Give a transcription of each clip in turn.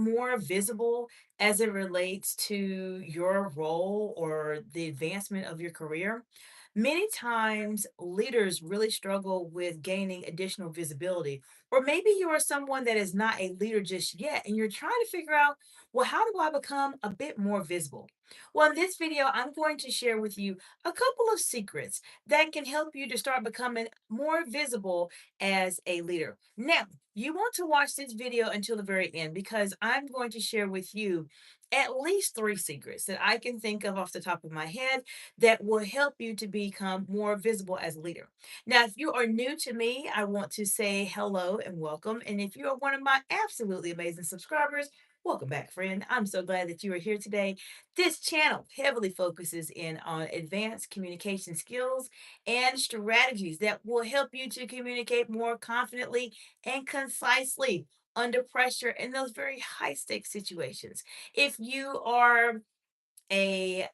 more visible as it relates to your role or the advancement of your career? Many times, leaders really struggle with gaining additional visibility. Or maybe you are someone that is not a leader just yet, and you're trying to figure out, well, how do I become a bit more visible? Well, in this video, I'm going to share with you a couple of secrets that can help you to start becoming more visible as a leader. Now, you want to watch this video until the very end because I'm going to share with you at least three secrets that I can think of off the top of my head that will help you to become more visible as a leader. Now, if you are new to me, I want to say hello and welcome. And if you are one of my absolutely amazing subscribers, welcome back, friend. I'm so glad that you are here today. This channel heavily focuses in on advanced communication skills and strategies that will help you to communicate more confidently and concisely under pressure in those very high stakes situations. If you are a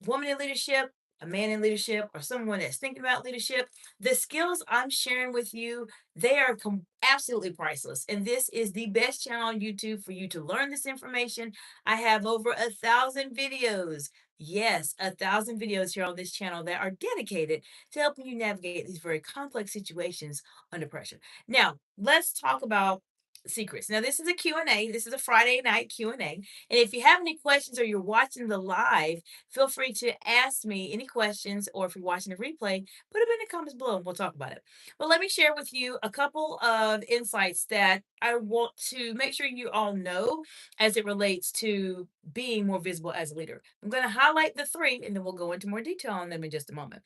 woman in leadership, a man in leadership, or someone that's thinking about leadership, the skills I'm sharing with you, they are absolutely priceless. And this is the best channel on YouTube for you to learn this information. I have over 1,000 videos. Yes, 1,000 videos here on this channel that are dedicated to helping you navigate these very complex situations under pressure. Now, let's talk about secrets. Now, this is a Q&A. This is a Friday night Q&A. And if you have any questions or you're watching the live, feel free to ask me any questions, or if you're watching the replay, put them in the comments below and we'll talk about it. But let me share with you a couple of insights that I want to make sure you all know as it relates to being more visible as a leader. I'm going to highlight the three and then we'll go into more detail on them in just a moment.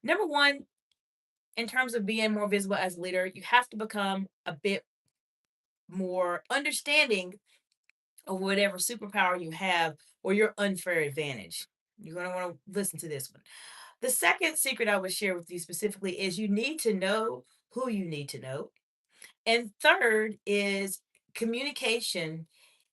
Number one, in terms of being more visible as a leader, you have to become a bit more understanding or whatever superpower you have or your unfair advantage. You're going to want to listen to this one. The second secret I would share with you specifically is you need to know who you need to know. And third is communication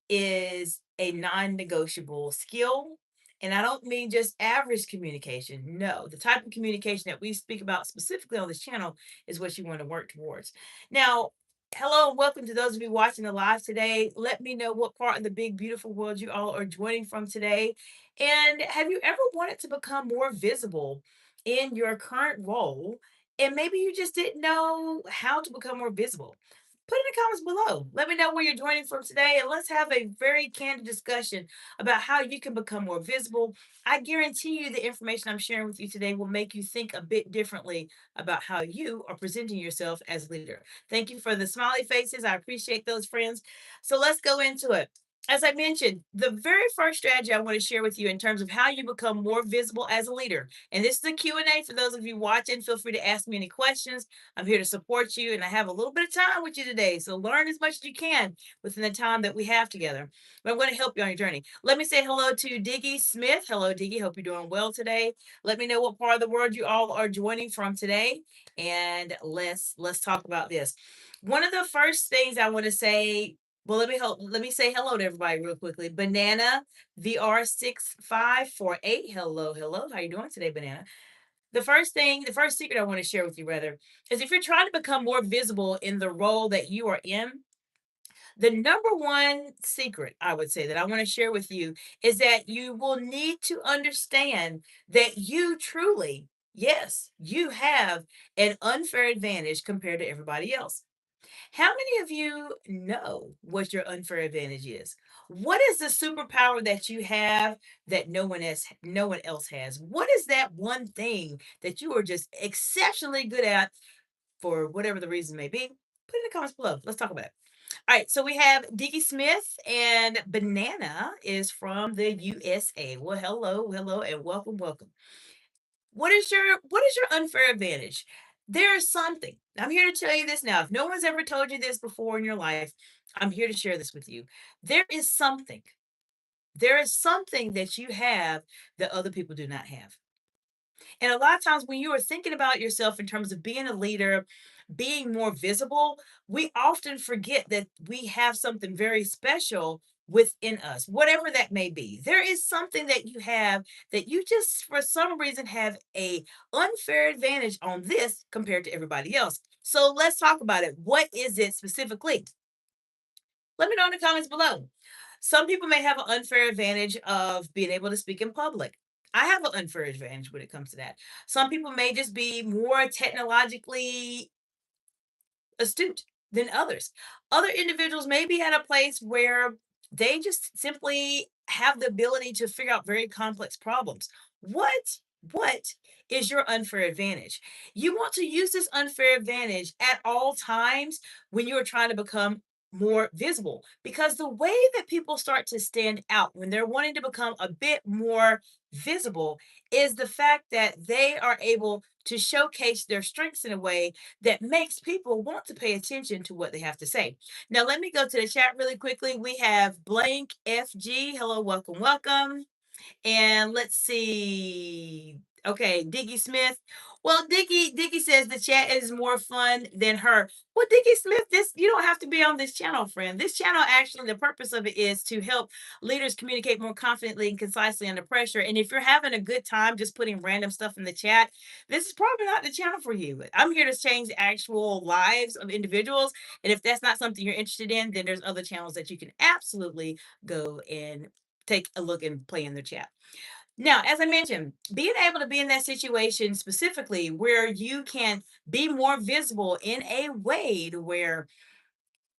is a non-negotiable skill. And I don't mean just average communication. No, the type of communication that we speak about specifically on this channel is what you want to work towards. Now, hello and welcome to those of you watching the live today. Let me know what part of the big, beautiful world you all are joining from today. And have you ever wanted to become more visible in your current role? And maybe you just didn't know how to become more visible. Put in the comments below. Let me know where you're joining from today, and let's have a very candid discussion about how you can become more visible. I guarantee you the information I'm sharing with you today will make you think a bit differently about how you are presenting yourself as a leader. Thank you for the smiley faces. I appreciate those, friends. So let's go into it. As I mentioned, the very first strategy I want to share with you in terms of how you become more visible as a leader, and this is a Q&A for those of you watching. Feel free to ask me any questions. I'm here to support you, and I have a little bit of time with you today. So learn as much as you can within the time that we have together. But I'm going to help you on your journey. Let me say hello to Diggy Smith. Hello, Diggy. Hope you're doing well today. Let me know what part of the world you all are joining from today, and let's talk about this. One of the first things I want to say. Well, let me say hello to everybody real quickly. Banana VR6548. Hello, hello. How you doing today, Banana? The first secret I want to share with you rather, is if you're trying to become more visible in the role that you are in, the number one secret I would say that I want to share with you is that you will need to understand that you truly, yes, you have an unfair advantage compared to everybody else. How many of you know what your unfair advantage is? What is the superpower that you have that no one else has? What is that one thing that you are just exceptionally good at for whatever the reason may be? Put it in the comments below. Let's talk about it. All right, so we have Diggy Smith, and Banana is from the USA. Well, hello, hello, and welcome, welcome. What is your unfair advantage? There is something. I'm here to tell you this now. If no one's ever told you this before in your life, I'm here to share this with you. There is something. There is something that you have that other people do not have. And a lot of times when you are thinking about yourself in terms of being a leader, being more visible, we often forget that we have something very special within us, whatever that may be. There is something that you have that you just for some reason have a unfair advantage on this compared to everybody else. So let's talk about it. What is it specifically? Let me know in the comments below. Some people may have an unfair advantage of being able to speak in public. I have an unfair advantage when it comes to that. Some people may just be more technologically astute than others. Other individuals may be at a place where they just simply have the ability to figure out very complex problems. What is your unfair advantage? You want to use this unfair advantage at all times when you are trying to become more visible, because the way that people start to stand out when they're wanting to become a bit more visible is the fact that they are able to showcase their strengths in a way that makes people want to pay attention to what they have to say. Now, let me go to the chat really quickly. We have Blank FG. Hello, welcome, welcome. And let's see. Okay, Diggy Smith. Well, Diggy says the chat is more fun than her. Well, Diggy Smith, this you don't have to be on this channel, friend. This channel actually, the purpose of it is to help leaders communicate more confidently and concisely under pressure. And if you're having a good time just putting random stuff in the chat, this is probably not the channel for you. I'm here to change the actual lives of individuals. And if that's not something you're interested in, then there's other channels that you can absolutely go and take a look and play in the chat. Now, as I mentioned, being able to be in that situation specifically where you can be more visible in a way to where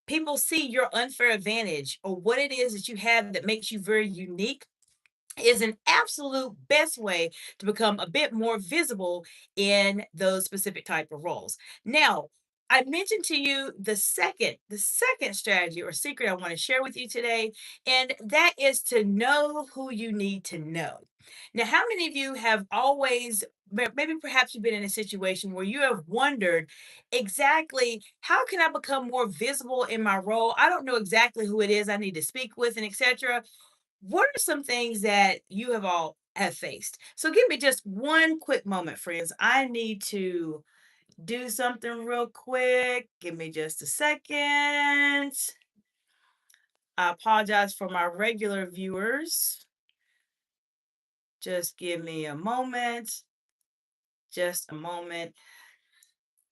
people see your unfair advantage or what it is that you have that makes you very unique is an absolute best way to become a bit more visible in those specific type of roles. Now, I mentioned to you the second strategy or secret I want to share with you today, and that is to know who you need to know. Now, how many of you have always maybe perhaps you've been in a situation where you have wondered exactly how can I become more visible in my role? I don't know exactly who it is I need to speak with and etc. What are some things that you have all have faced? So give me just one quick moment, friends. I need to do something real quick. Give me just a second. I apologize for my regular viewers. Just give me a moment. Just a moment.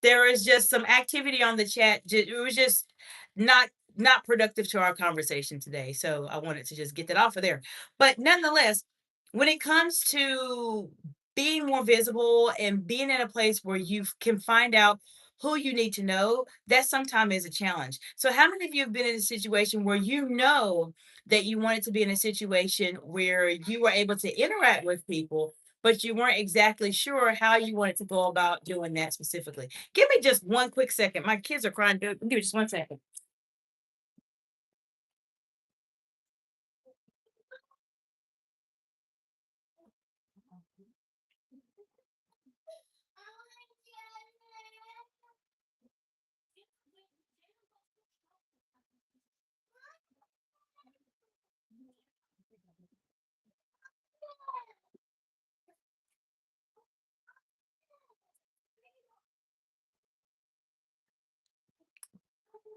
There is just some activity on the chat. It was just not not productive to our conversation today. So I wanted to just get that off of there. But nonetheless, when it comes to being more visible and being in a place where you can find out who you need to know, that sometimes is a challenge. So how many of you have been in a situation where you know that you wanted to be in a situation where you were able to interact with people, but you weren't exactly sure how you wanted to go about doing that specifically? Give me just one quick second. My kids are crying. Give me just one second.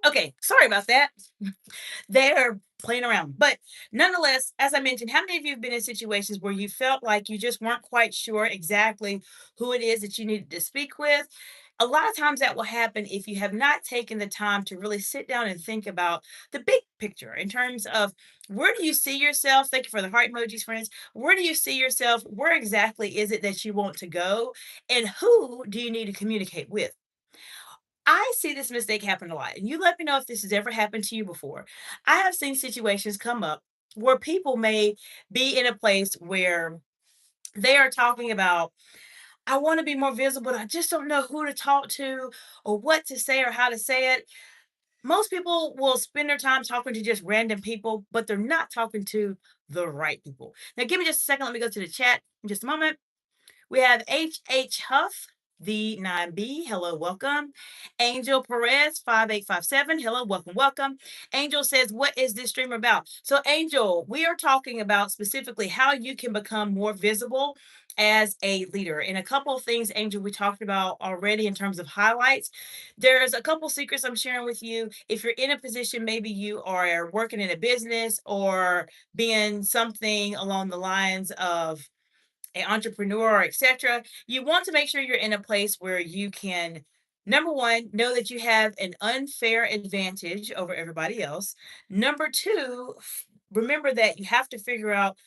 Okay, sorry about that. They're playing around. But nonetheless, as I mentioned, how many of you have been in situations where you felt like you just weren't quite sure exactly who it is that you needed to speak with? A lot of times that will happen if you have not taken the time to really sit down and think about the big picture in terms of where do you see yourself? Thank you for the heart emojis, friends. Where do you see yourself? Where exactly is it that you want to go? And who do you need to communicate with? I see this mistake happen a lot, and you let me know if this has ever happened to you before. I have seen situations come up where people may be in a place where they are talking about, I want to be more visible, but I just don't know who to talk to or what to say or how to say it. Most people will spend their time talking to just random people, but they're not talking to the right people. Now, give me just a second. Let me go to the chat in just a moment. We have H. Huff, the 9B. Hello, welcome. Angel Perez, 5857. Hello, welcome, welcome. Angel says, what is this stream about? So, Angel, we are talking about specifically how you can become more visible as a leader. And a couple of things, Angel, we talked about already in terms of highlights. There's a couple secrets I'm sharing with you. If you're in a position, maybe you are working in a business or being something along the lines of an entrepreneur, etc., you want to make sure you're in a place where you can, number one, know that you have an unfair advantage over everybody else. Number two, remember that you have to figure out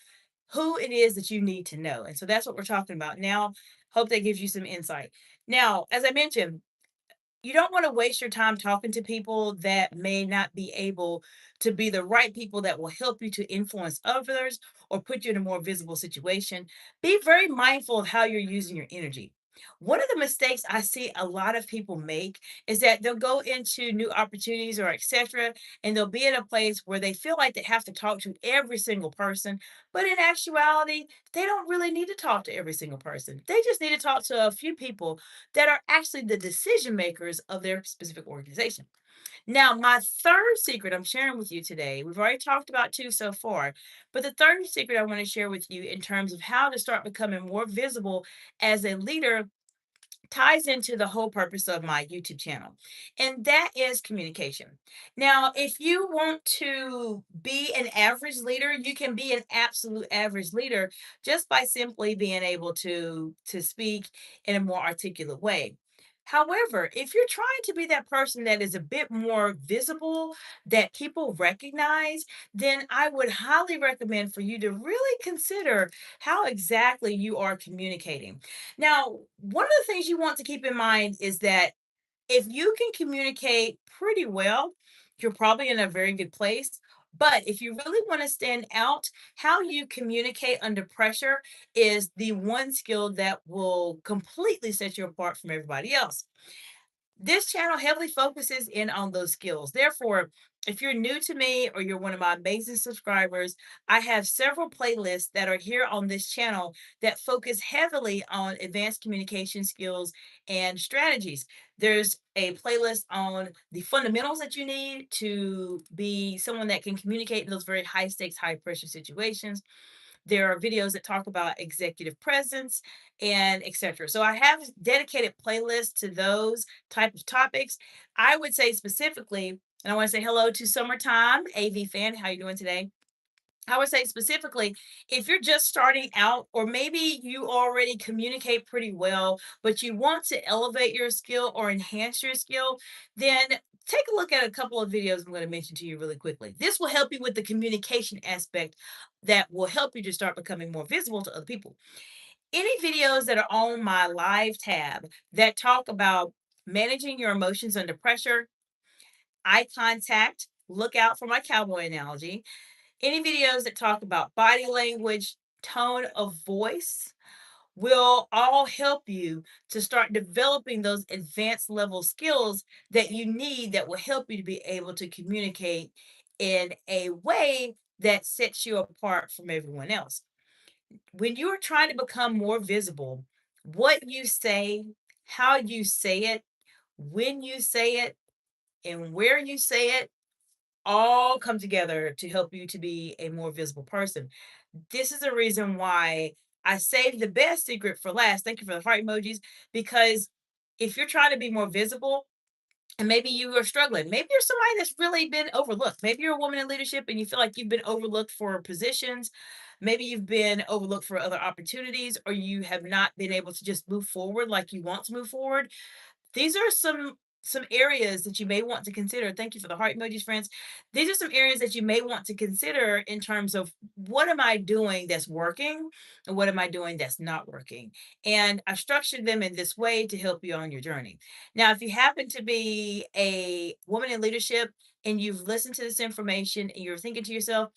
who it is that you need to know. And so that's what we're talking about now. Hope that gives you some insight. Now, as I mentioned, you don't want to waste your time talking to people that may not be able to be the right people that will help you to influence others or put you in a more visible situation. Be very mindful of how you're using your energy. One of the mistakes I see a lot of people make is that they'll go into new opportunities or etc. and they'll be in a place where they feel like they have to talk to every single person, but in actuality, they don't really need to talk to every single person. They just need to talk to a few people that are actually the decision makers of their specific organization. Now, my third secret I'm sharing with you today, we've already talked about two so far, but the third secret I want to share with you in terms of how to start becoming more visible as a leader ties into the whole purpose of my YouTube channel, and that is communication. Now, if you want to be an average leader, you can be an absolute average leader just by simply being able to speak in a more articulate way. However, if you're trying to be that person that is a bit more visible, that people recognize, then I would highly recommend for you to really consider how exactly you are communicating. Now, one of the things you want to keep in mind is that if you can communicate pretty well, you're probably in a very good place. But if you really want to stand out, how you communicate under pressure is the one skill that will completely set you apart from everybody else. This channel heavily focuses in on those skills. Therefore, if you're new to me or you're one of my amazing subscribers, I have several playlists that are here on this channel that focus heavily on advanced communication skills and strategies. There's a playlist on the fundamentals that you need to be someone that can communicate in those very high stakes, high pressure situations. There are videos that talk about executive presence and etc. So I have dedicated playlists to those type of topics. I would say specifically, and I want to say hello to Summertime, AV fan. How you doing today? I would say specifically, if you're just starting out, or maybe you already communicate pretty well, but you want to elevate your skill or enhance your skill, then take a look at a couple of videos I'm going to mention to you really quickly. This will help you with the communication aspect that will help you to start becoming more visible to other people. Any videos that are on my live tab that talk about managing your emotions under pressure, eye contact, look out for my cowboy analogy, any videos that talk about body language, tone of voice will all help you to start developing those advanced level skills that you need that will help you to be able to communicate in a way that sets you apart from everyone else. When you are trying to become more visible, what you say, how you say it, when you say it, and where you say it all come together to help you to be a more visible person. This is the reason why I saved the best secret for last. Thank you for the heart emojis. Because if you're trying to be more visible, and maybe you are struggling, maybe you're somebody that's really been overlooked. Maybe you're a woman in leadership and you feel like you've been overlooked for positions. Maybe you've been overlooked for other opportunities, or you have not been able to just move forward like you want to move forward. These are some areas that you may want to consider. Thank you for the heart emojis, friends. These are some areas that you may want to consider in terms of what am I doing that's working and what am I doing that's not working. And I've structured them in this way to help you on your journey. Now, if you happen to be a woman in leadership and you've listened to this information and you're thinking to yourself,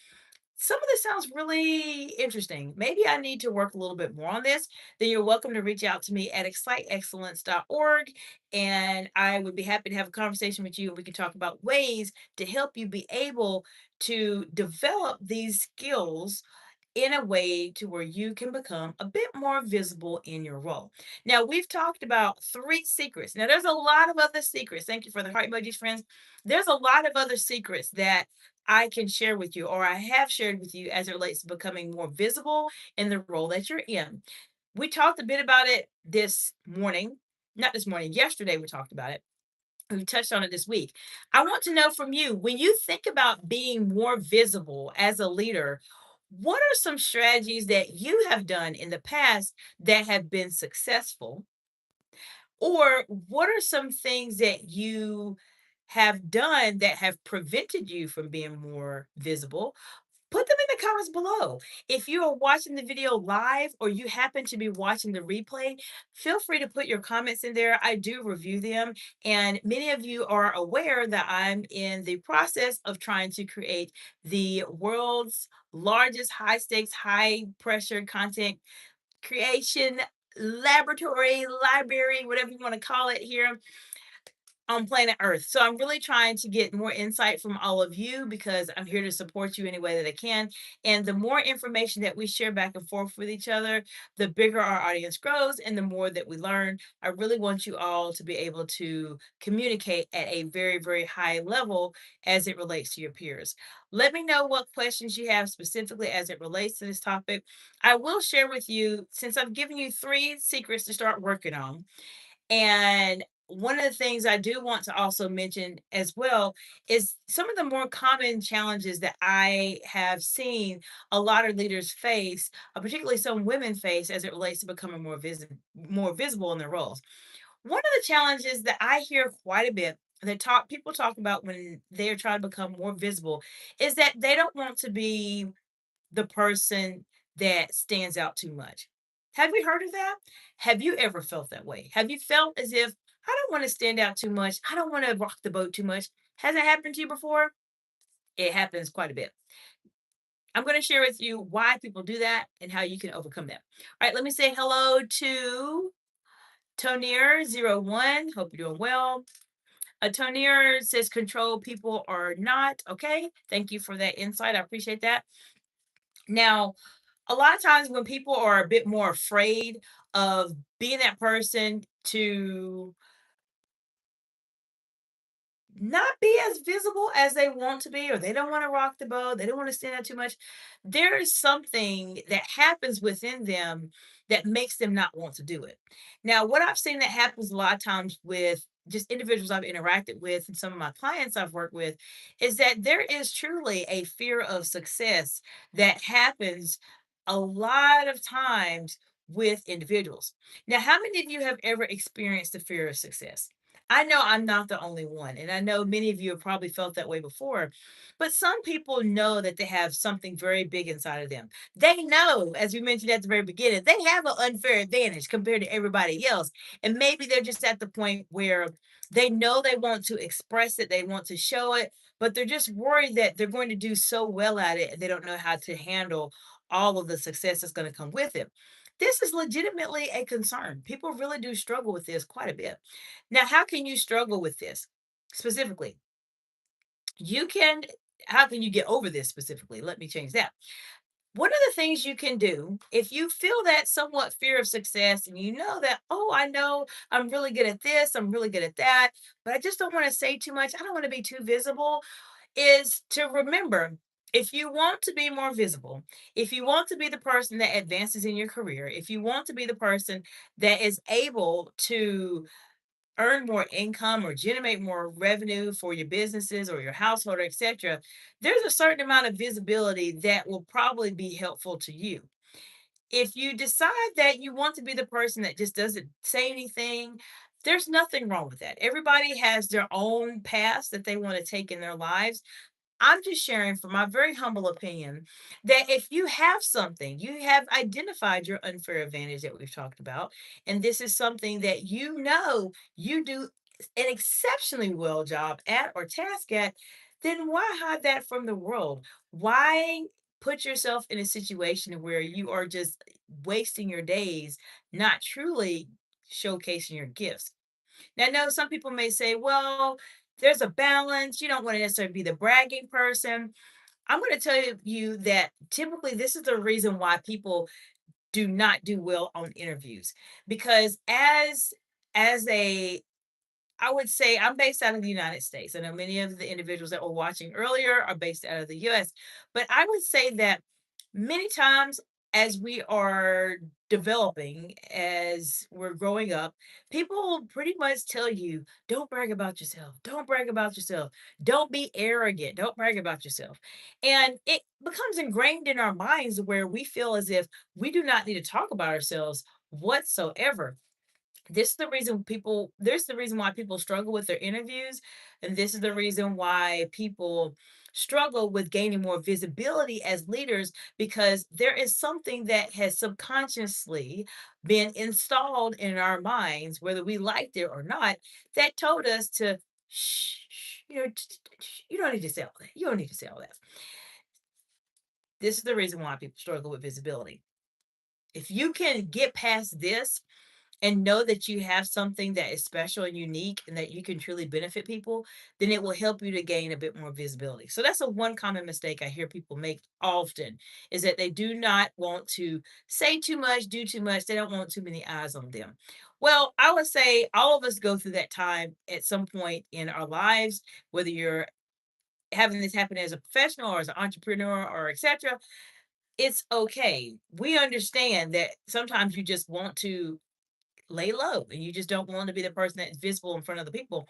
some of this sounds really interesting. Maybe I need to work a little bit more on this. Then you're welcome to reach out to me at exciteexcellence.org. And I would be happy to have a conversation with you. And we can talk about ways to help you be able to develop these skills in a way to where you can become a bit more visible in your role. Now, we've talked about three secrets. Now, there's a lot of other secrets. Thank you for the heart emojis, friends. There's a lot of other secrets that I can share with you, or I have shared with you as it relates to becoming more visible in the role that you're in. We talked a bit about it this morning, not this morning, yesterday, we talked about it. We touched on it this week. I want to know from you, when you think about being more visible as a leader, what are some strategies that you have done in the past that have been successful? Or what are some things that you have done that have prevented you from being more visible? Put comments below. If you are watching the video live or you happen to be watching the replay, feel free to put your comments in there. I do review them, and many of you are aware that I'm in the process of trying to create the world's largest high stakes, high pressure content creation laboratory, library, whatever you want to call it here on planet Earth. So I'm really trying to get more insight from all of you because I'm here to support you any way that I can. And the more information that we share back and forth with each other, the bigger our audience grows and the more that we learn. I really want you all to be able to communicate at a very, very high level as it relates to your peers. Let me know what questions you have specifically as it relates to this topic. I will share with you, since I've given you 3 secrets to start working on, and one of the things I do want to also mention as well is some of the more common challenges that I have seen a lot of leaders face, particularly some women face as it relates to becoming more visible in their roles. One of the challenges that I hear quite a bit that people talk about when they are trying to become more visible is that they don't want to be the person that stands out too much. Have you heard of that? Have you ever felt that way? Have you felt as if I don't want to stand out too much? I don't want to rock the boat too much. Has it happened to you before? It happens quite a bit. I'm going to share with you why people do that and how you can overcome that. All right, let me say hello to Tonier01. Hope you're doing well. A Tonier says control people are not. Okay, thank you for that insight. I appreciate that. Now, a lot of times when people are a bit more afraid of being that person to not be as visible as they want to be, or they don't want to rock the boat, they don't want to stand out too much, there is something that happens within them that makes them not want to do it. Now, what I've seen that happens a lot of times with just individuals I've interacted with and some of my clients I've worked with is that there is truly a fear of success that happens a lot of times with individuals. Now, how many of you have ever experienced the fear of success? I know I'm not the only one, and I know many of you have probably felt that way before. But some people know that they have something very big inside of them. They know, as we mentioned at the very beginning, they have an unfair advantage compared to everybody else. And maybe they're just at the point where they know they want to express it, they want to show it, but they're just worried that they're going to do so well at it and they don't know how to handle all of the success that's going to come with it. This is legitimately a concern. People really do struggle with this quite a bit. Now, how can you struggle with this specifically? You can, how can you get over this specifically? Let me change that. One of the things you can do if you feel that somewhat fear of success and you know that, oh, I know I'm really good at this, I'm really good at that, but I just don't want to say too much, I don't want to be too visible, is to remember if you want to be more visible, if you want to be the person that advances in your career, if you want to be the person that is able to earn more income or generate more revenue for your businesses or your household, etc., there's a certain amount of visibility that will probably be helpful to you. If you decide that you want to be the person that just doesn't say anything, there's nothing wrong with that. Everybody has their own paths that they want to take in their lives. I'm just sharing from my very humble opinion that if you have something, you have identified your unfair advantage that we've talked about, and this is something that you know you do an exceptionally well job at or task at, then why hide that from the world? Why put yourself in a situation where you are just wasting your days, not truly showcasing your gifts? Now, I know some people may say, well, there's a balance. You don't want to necessarily be the bragging person. I'm going to tell you that typically this is the reason why people do not do well on interviews because as a I would say I'm based out of the United States. I know many of the individuals that were watching earlier are based out of the US, but I would say that many times as we are developing, as we're growing up, people will pretty much tell you, don't brag about yourself. Don't brag about yourself. Don't be arrogant. Don't brag about yourself. And it becomes ingrained in our minds where we feel as if we do not need to talk about ourselves whatsoever. This is the reason why people struggle with their interviews, and this is the reason why people struggle with gaining more visibility as leaders because there is something that has subconsciously been installed in our minds, whether we liked it or not, that told us to shh, shh, you don't need to say all that. You don't need to say all that. This is the reason why people struggle with visibility. If you can get past this and know that you have something that is special and unique and that you can truly benefit people, then it will help you to gain a bit more visibility. So that's a one common mistake I hear people make often is that they do not want to say too much, do too much. They don't want too many eyes on them. Well, I would say all of us go through that time at some point in our lives, whether you're having this happen as a professional or as an entrepreneur or etc. It's okay. We understand that sometimes you just want to lay low and you just don't want to be the person that's visible in front of the people.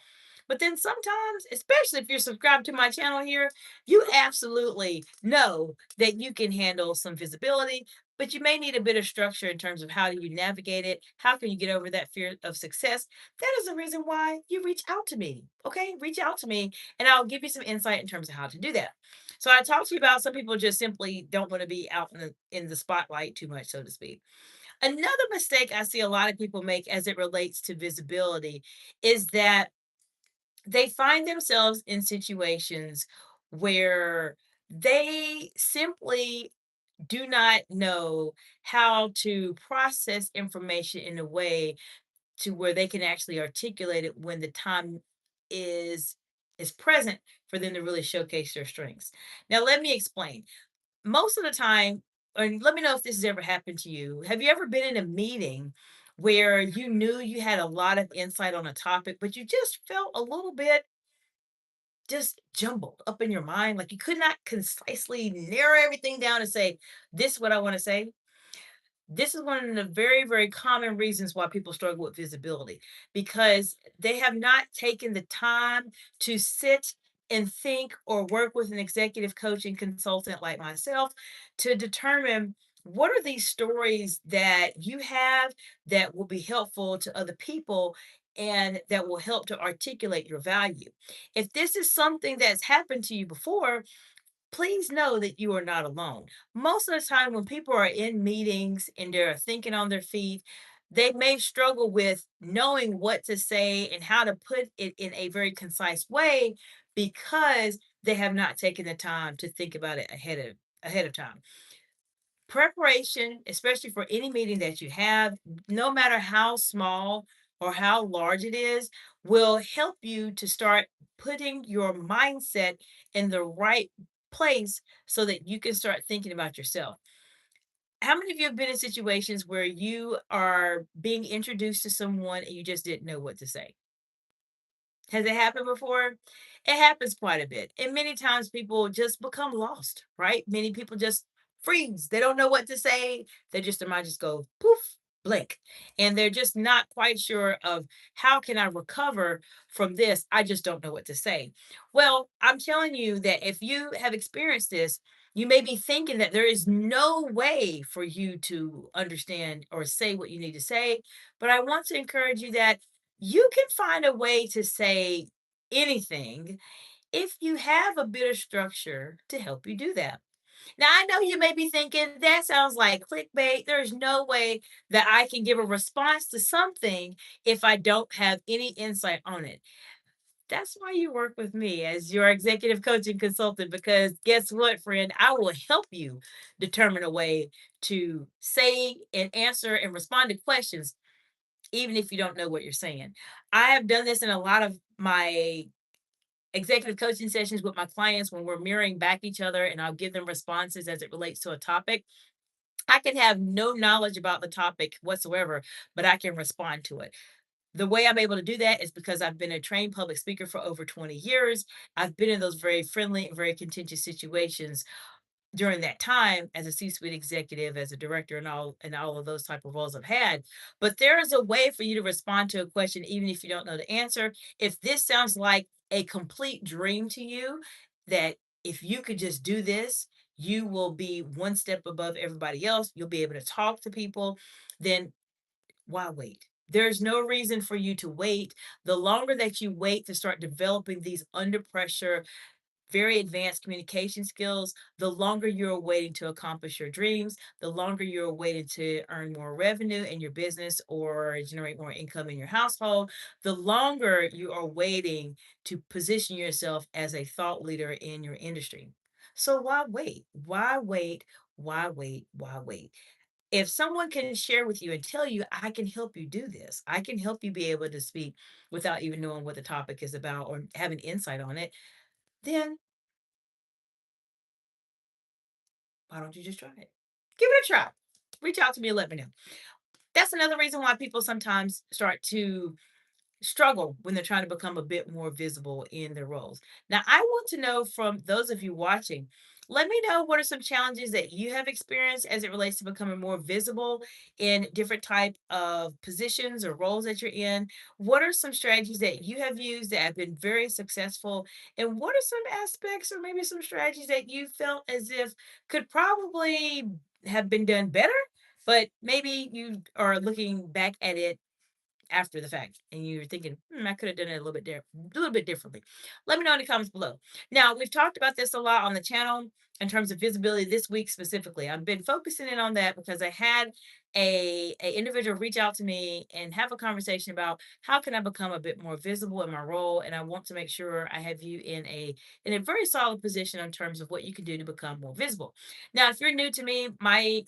But then sometimes, especially if you're subscribed to my channel here, you absolutely know that you can handle some visibility, but you may need a bit of structure in terms of how do you navigate it? How can you get over that fear of success? That is the reason why you reach out to me. Okay, reach out to me and I'll give you some insight in terms of how to do that. So I talked to you about some people just simply don't want to be out in the spotlight too much, so to speak. Another mistake I see a lot of people make as it relates to visibility is that they find themselves in situations where they simply do not know how to process information in a way to where they can actually articulate it when the time is is present for them to really showcase their strengths. Now let me explain. Most of the time, and let me know if this has ever happened to you. Have you ever been in a meeting where you knew you had a lot of insight on a topic, but you just felt a little bit just jumbled up in your mind? Like you could not concisely narrow everything down and say, this is what I want to say. This is one of the very, very common reasons why people struggle with visibility because they have not taken the time to sit and think or work with an executive coaching consultant like myself to determine what are these stories that you have that will be helpful to other people and that will help to articulate your value. If this is something that's happened to you before, please know that you are not alone. Most of the time, when people are in meetings and they're thinking on their feet, they may struggle with knowing what to say and how to put it in a very concise way because they have not taken the time to think about it ahead of time. Preparation, especially for any meeting that you have, no matter how small or how large it is, will help you to start putting your mindset in the right place so that you can start thinking about yourself. How many of you have been in situations where you are being introduced to someone and you just didn't know what to say? Has it happened before? It happens quite a bit. And many times people just become lost, right? Many people just freeze. They don't know what to say. They just, their mind just go poof, blink. And they're just not quite sure of how can I recover from this? I just don't know what to say. Well, I'm telling you that if you have experienced this, you may be thinking that there is no way for you to understand or say what you need to say. But I want to encourage you that you can find a way to say anything if you have a bit of structure to help you do that. Now, I know you may be thinking that sounds like clickbait. There's no way that I can give a response to something if I don't have any insight on it. That's why you work with me as your executive coaching consultant, because guess what, friend? I will help you determine a way to say and answer and respond to questions even if you don't know what you're saying. I have done this in a lot of my executive coaching sessions with my clients when we're mirroring back each other and I'll give them responses as it relates to a topic. I can have no knowledge about the topic whatsoever, but I can respond to it. The way I'm able to do that is because I've been a trained public speaker for over 20 years. I've been in those very friendly and very contentious situations during that time as a C-suite executive, as a director, and all of those type of roles I've had. But there is a way for you to respond to a question even if you don't know the answer. If this sounds like a complete dream to you, that if you could just do this, you will be one step above everybody else. You'll be able to talk to people. Then why wait? There's no reason for you to wait. The longer that you wait to start developing these under pressure very advanced communication skills, the longer you're waiting to accomplish your dreams, the longer you're waiting to earn more revenue in your business or generate more income in your household, the longer you are waiting to position yourself as a thought leader in your industry. So why wait? Why wait? Why wait? Why wait? If someone can share with you and tell you, I can help you do this, I can help you be able to speak without even knowing what the topic is about or having insight on it, then why don't you just try it? Give it a try. Reach out to me and let me know. That's another reason why people sometimes start to struggle when they're trying to become a bit more visible in their roles. Now, I want to know from those of you watching, let me know what are some challenges that you have experienced as it relates to becoming more visible in different type of positions or roles that you're in. What are some strategies that you have used that have been very successful? And what are some aspects or maybe some strategies that you felt as if could probably have been done better, but maybe you are looking back at it after the fact and you're thinking, I could have done it a little bit differently. Let me know in the comments below. Now, we've talked about this a lot on the channel in terms of visibility this week specifically. I've been focusing in on that because I had a individual reach out to me and have a conversation about how can I become a bit more visible in my role, and I want to make sure I have you in a very solid position in terms of what you can do to become more visible. Now, if you're new to me, my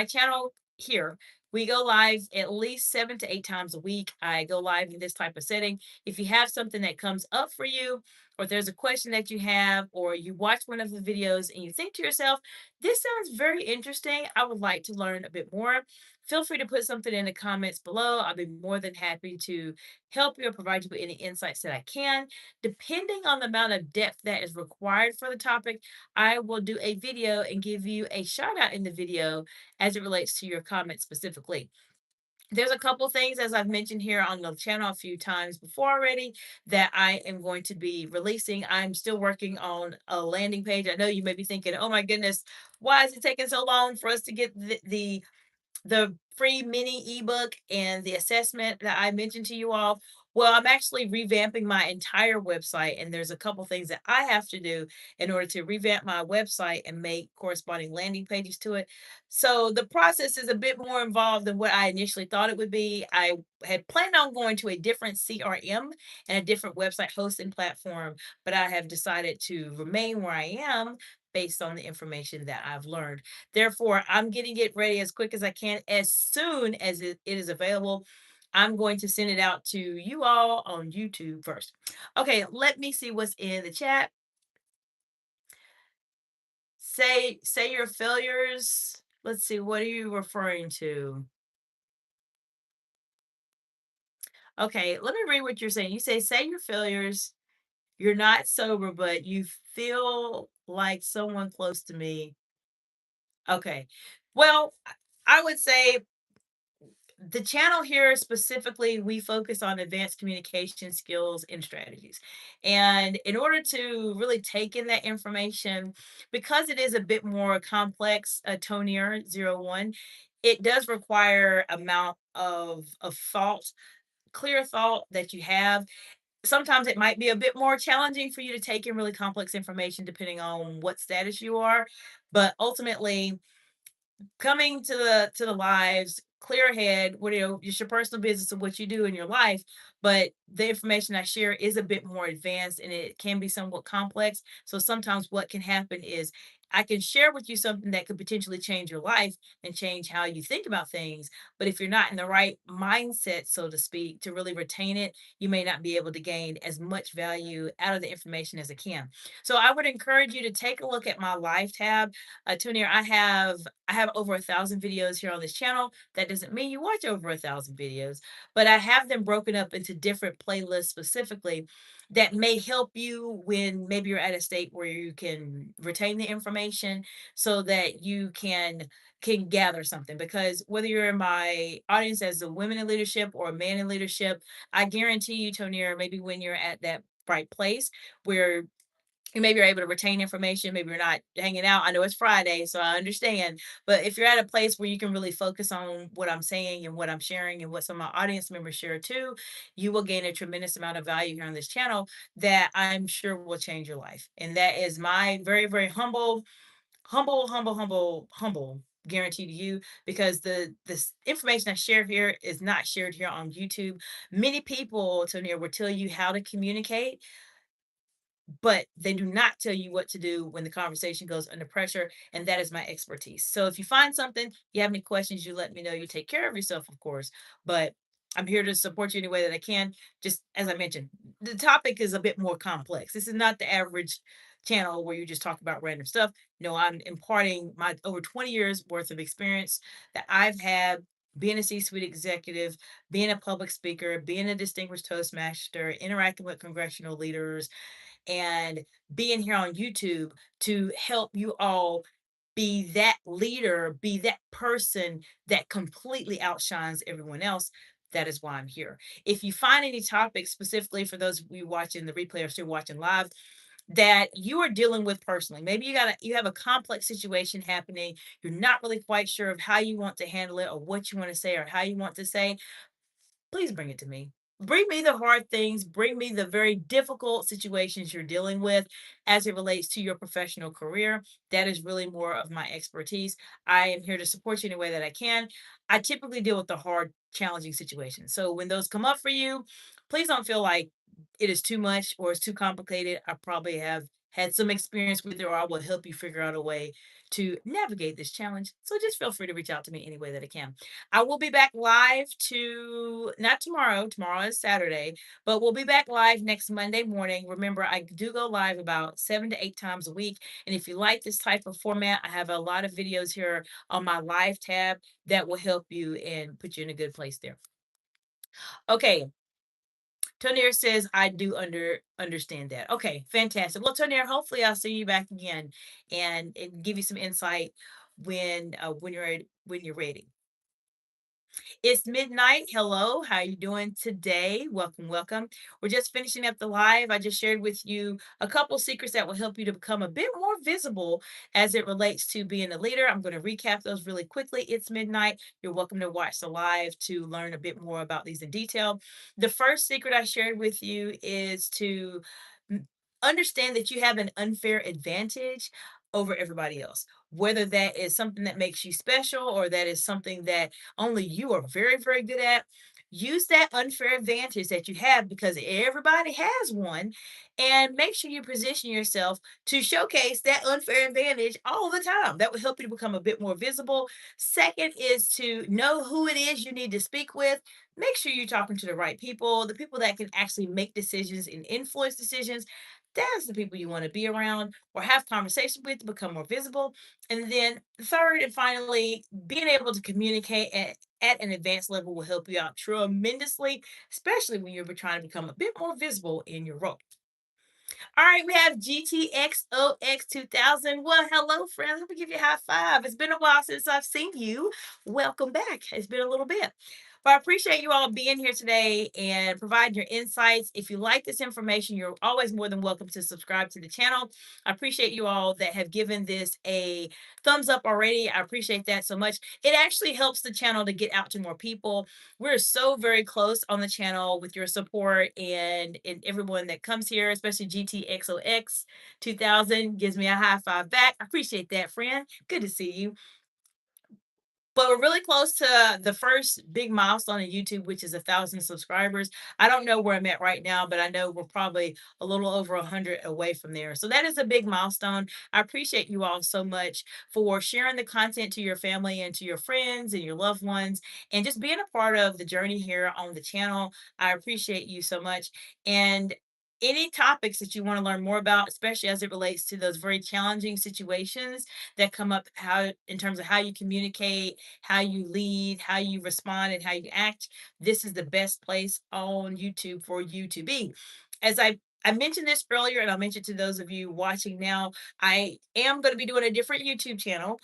channel here, we go live at least 7 to 8 times a week. I go live in this type of setting. If you have something that comes up for you, or there's a question that you have, or you watch one of the videos and you think to yourself, this sounds very interesting, I would like to learn a bit more, feel free to put something in the comments below. I'll be more than happy to help you or provide you with any insights that I can. Depending on the amount of depth that is required for the topic, I will do a video and give you a shout out in the video as it relates to your comments specifically. There's a couple things, as I've mentioned here on the channel a few times before already, that I am going to be releasing. I'm still working on a landing page. I know you may be thinking, oh my goodness, why is it taking so long for us to get the free mini ebook and the assessment that I mentioned to you all? Well, I'm actually revamping my entire website, and there's a couple things that I have to do in order to revamp my website and make corresponding landing pages to it. So the process is a bit more involved than what I initially thought it would be. I had planned on going to a different CRM and a different website hosting platform, but I have decided to remain where I am based on the information that I've learned. Therefore, I'm getting it ready as quick as I can. As soon as it is available, I'm going to send it out to you all on YouTube first. Okay, let me see what's in the chat. Say your failures. Let's see, what are you referring to? Okay, let me read what you're saying. You say your failures. You're not sober, but you feel like someone close to me. Okay. Well, I would say the channel here specifically, we focus on advanced communication skills and strategies. And in order to really take in that information, because it is a bit more complex, Tonier 01, it does require amount of thought, clear thought that you have. Sometimes it might be a bit more challenging for you to take in really complex information depending on what status you are. But ultimately, coming to the lives clear head, what it's your personal business of what you do in your life, but the information I share is a bit more advanced and it can be somewhat complex. So sometimes what can happen is I can share with you something that could potentially change your life and change how you think about things. But if you're not in the right mindset, so to speak, to really retain it, you may not be able to gain as much value out of the information as it can. So I would encourage you to take a look at my live tab. Tunia, I have over 1,000 videos here on this channel. That doesn't mean you watch over 1,000 videos, but I have them broken up into different playlists specifically that may help you when maybe you're at a state where you can retain the information so that you can gather something. Because whether you're in my audience as a women in leadership or a man in leadership, I guarantee you, Tony, maybe when you're at that right place where maybe you're able to retain information. Maybe you're not hanging out. I know it's Friday, so I understand. But if you're at a place where you can really focus on what I'm saying and what I'm sharing and what some of my audience members share too, you will gain a tremendous amount of value here on this channel that I'm sure will change your life. And that is my very, very humble guarantee to you, because the this information I share here is not shared here on YouTube. Many people, Tonia, will tell you how to communicate, but they do not tell you what to do when the conversation goes under pressure. And that is my expertise. So if you find something, you have any questions, you let me know. You take care of yourself, of course, but I'm here to support you any way that I can. Just as I mentioned, the topic is a bit more complex. This is not the average channel where you just talk about random stuff. No, I'm imparting my over 20 years worth of experience that I've had being a C-suite executive, being a public speaker, being a distinguished Toastmaster, interacting with congressional leaders, and being here on YouTube to help you all be that leader, be that person that completely outshines everyone else. That is why I'm here. If you find any topics specifically for those of you watching the replay or still watching live that you are dealing with personally, maybe you have a complex situation happening, you're not really quite sure of how you want to handle it or what you want to say or how you want to say, please bring it to me. Bring me the hard things, bring me the very difficult situations you're dealing with as it relates to your professional career. That is really more of my expertise. I am here to support you in a way that I can. I typically deal with the hard, challenging situations. So when those come up for you, please don't feel like it is too much or it's too complicated. I probably have had some experience with it, or I will help you figure out a way to navigate this challenge. So just feel free to reach out to me any way that I can. I will be back live to not tomorrow. Tomorrow is Saturday, but we'll be back live next Monday morning. Remember, I do go live about 7 to 8 times a week. And if you like this type of format, I have a lot of videos here on my live tab that will help you and put you in a good place there. Okay. Tonier says I do understand that. Okay, fantastic. Well, Tonier, hopefully I'll see you back again and give you some insight when you're ready. It's midnight. Hello, how are you doing today? Welcome, welcome. We're just finishing up the live. I just shared with you a couple secrets that will help you to become a bit more visible as it relates to being a leader. I'm going to recap those really quickly. It's midnight. You're welcome to watch the live to learn a bit more about these in detail. The first secret I shared with you is to understand that you have an unfair advantage over everybody else, whether that is something that makes you special or that is something that only you are very, very good at. Use that unfair advantage that you have because everybody has one, and make sure you position yourself to showcase that unfair advantage all the time. That will help you to become a bit more visible. Second is to know who it is you need to speak with. Make sure you're talking to the right people, the people that can actually make decisions and influence decisions. That's the people you want to be around or have conversations with to become more visible. And then third and finally, being able to communicate at an advanced level will help you out tremendously, especially when you're trying to become a bit more visible in your role. All right, we have GTXOX 2000. Well, hello, friends. Let me give you a high five. It's been a while since I've seen you. Welcome back. It's been a little bit. But I appreciate you all being here today and providing your insights. If you like this information, you're always more than welcome to subscribe to the channel. I appreciate you all that have given this a thumbs up already. I appreciate that so much. It actually helps the channel to get out to more people. We're so very close on the channel with your support and everyone that comes here, especially GTXOX 2000 gives me a high five back. I appreciate that, friend. Good to see you. But we're really close to the first big milestone on YouTube, which is 1,000 subscribers. I don't know where I'm at right now, but I know we're probably a little over 100 away from there. So that is a big milestone. I appreciate you all so much for sharing the content to your family and to your friends and your loved ones and just being a part of the journey here on the channel. I appreciate you so much. And any topics that you want to learn more about, especially as it relates to those very challenging situations that come up, how in terms of how you communicate, how you lead, how you respond, and how you act, this is the best place on YouTube for you to be. As I mentioned this earlier, and I'll mention to those of you watching now, I am going to be doing a different YouTube channel.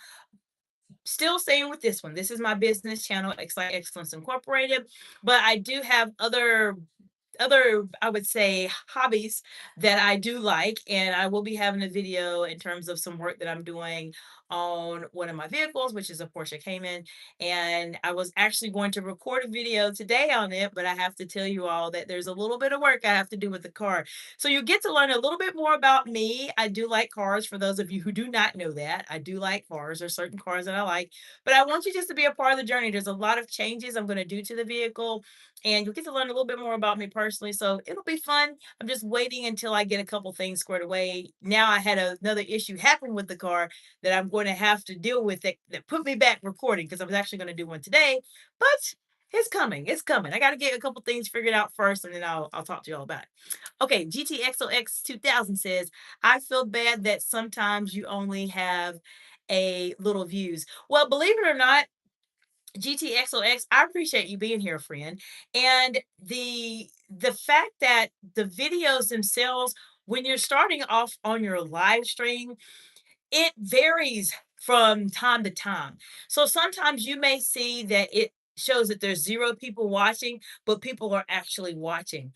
Still staying with this one. This is my business channel, Excellence Incorporated, but I do have other other, I would say, hobbies that I do like, and I will be having a video in terms of some work that I'm doing on one of my vehicles, which is a Porsche Cayman. And I was actually going to record a video today on it, but I have to tell you all that there's a little bit of work I have to do with the car. So you get to learn a little bit more about me. I do like cars. For those of you who do not know that, I do like cars. There's certain cars that I like, but I want you just to be a part of the journey. There's a lot of changes I'm going to do to the vehicle, and you'll get to learn a little bit more about me personally. So it'll be fun. I'm just waiting until I get a couple things squared away. Now I had another issue happen with the car that I'm going to have to deal with that put me back recording, because I was actually going to do one today, but it's coming. It's coming. I got to get a couple things figured out first, and then I'll talk to you all about it. Okay, GTXOX 2000 says, I feel bad that sometimes you only have a little views. Well, believe it or not, GTXOX, I appreciate you being here, friend. And the fact that the videos themselves, when you're starting off on your live stream, it varies from time to time. So sometimes you may see that it shows that there's 0 people watching, but people are actually watching.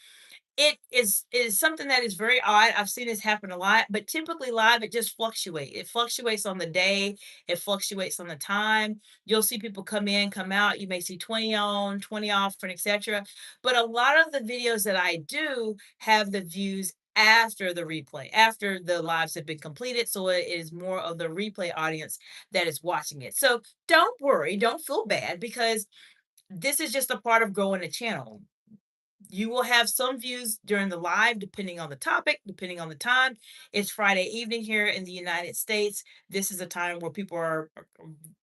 It is something that is very odd. I've seen this happen a lot, but typically live, it just fluctuates. It fluctuates on the day, it fluctuates on the time. You'll see people come in, come out. You may see 20 on, 20 off, and etc. But a lot of the videos that I do have the views after the replay, after the lives have been completed. So it is more of the replay audience that is watching it. So don't worry, don't feel bad, because this is just a part of growing a channel. You will have some views during the live, depending on the topic, depending on the time. It's Friday evening here in the United States. This is a time where people are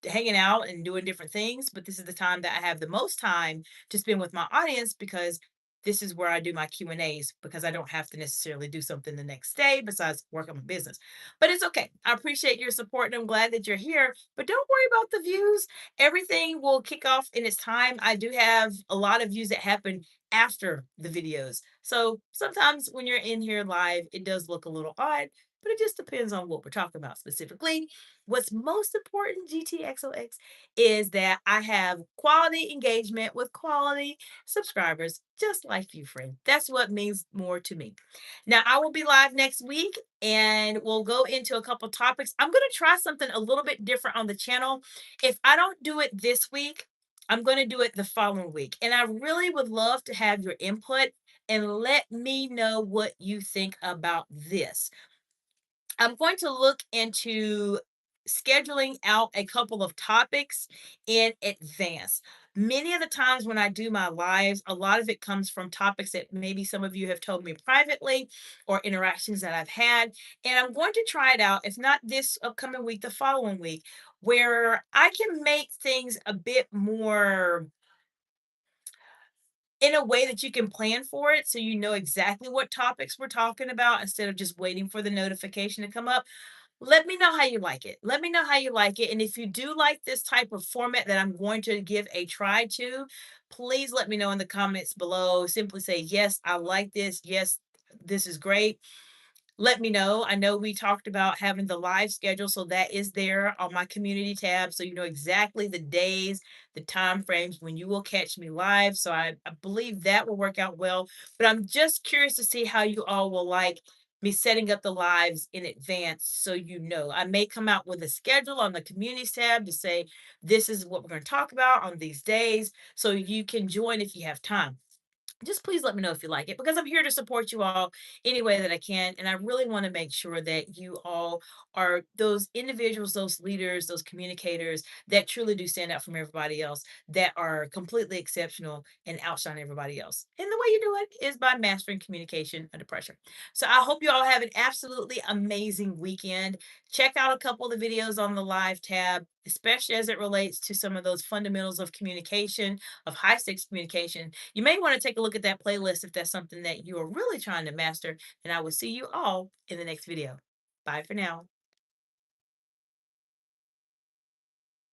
hanging out and doing different things, but this is the time that I have the most time to spend with my audience, because this is where I do my Q and A's, because I don't have to necessarily do something the next day besides work on my business. But it's okay. I appreciate your support and I'm glad that you're here. But don't worry about the views. Everything will kick off in its time. I do have a lot of views that happen after the videos. So sometimes when you're in here live, it does look a little odd, but it just depends on what we're talking about specifically. What's most important, GTXOX, is that I have quality engagement with quality subscribers, just like you, friend. That's what means more to me. Now, I will be live next week and we'll go into a couple topics. I'm going to try something a little bit different on the channel. If I don't do it this week, I'm going to do it the following week. And I really would love to have your input and let me know what you think about this. I'm going to look into scheduling out a couple of topics in advance. Many of the times when I do my lives, a lot of it comes from topics that maybe some of you have told me privately, or interactions that I've had. And I'm going to try it out, if not this upcoming week, the following week, where I can make things a bit more in a way that you can plan for it, so you know exactly what topics we're talking about instead of just waiting for the notification to come up. Let me know how you like it. Let me know how you like it. And if you do like this type of format that I'm going to give a try to, please let me know in the comments below. Simply say, yes, I like this. Yes, this is great. Let me know. I know we talked about having the live schedule, so that is there on my community tab. So you know exactly the days, the time frames when you will catch me live. So I believe that will work out well. But I'm just curious to see how you all will like me setting up the lives in advance, so you know. I may come out with a schedule on the communities tab to say this is what we're going to talk about on these days, so you can join if you have time. Just please let me know if you like it, because I'm here to support you all any way that I can. And I really want to make sure that you all are those individuals, those leaders, those communicators that truly do stand out from everybody else, that are completely exceptional and outshine everybody else. And the way you do it is by mastering communication under pressure. So I hope you all have an absolutely amazing weekend. Check out a couple of the videos on the live tab, especially as it relates to some of those fundamentals of communication, of high stakes communication. You may want to take a look at that playlist if that's something that you are really trying to master. And I will see you all in the next video. Bye for now.